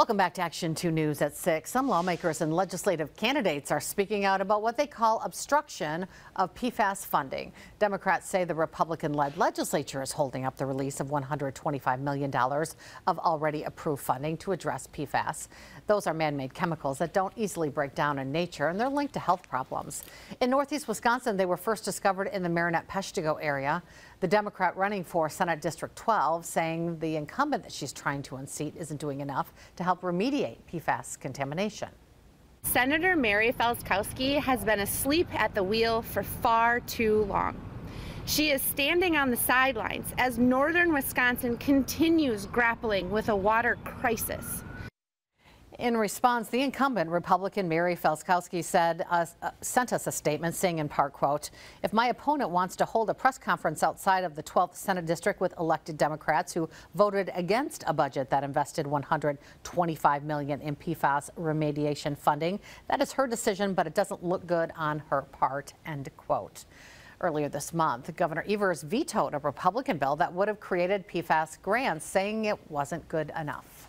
Welcome back to Action 2 News at 6. Some lawmakers and legislative candidates are speaking out about what they call obstruction of PFAS funding. Democrats say the Republican-led legislature is holding up the release of $125 million of already approved funding to address PFAS. Those are man-made chemicals that don't easily break down in nature, and they're linked to health problems. In northeast Wisconsin, they were first discovered in the Marinette-Peshtigo area. The Democrat running for Senate District 12 saying the incumbent that she's trying to unseat isn't doing enough to help remediate PFAS contamination. Senator Mary Felskowski has been asleep at the wheel for far too long. She is standing on the sidelines as northern Wisconsin continues grappling with a water crisis. In response, the incumbent Republican Mary Felskowski sent us a statement saying in part, quote, "If my opponent wants to hold a press conference outside of the 12th Senate District with elected Democrats who voted against a budget that invested $125 million in PFAS remediation funding, that is her decision, but it doesn't look good on her part," end quote. Earlier this month, Governor Evers vetoed a Republican bill that would have created PFAS grants, saying it wasn't good enough.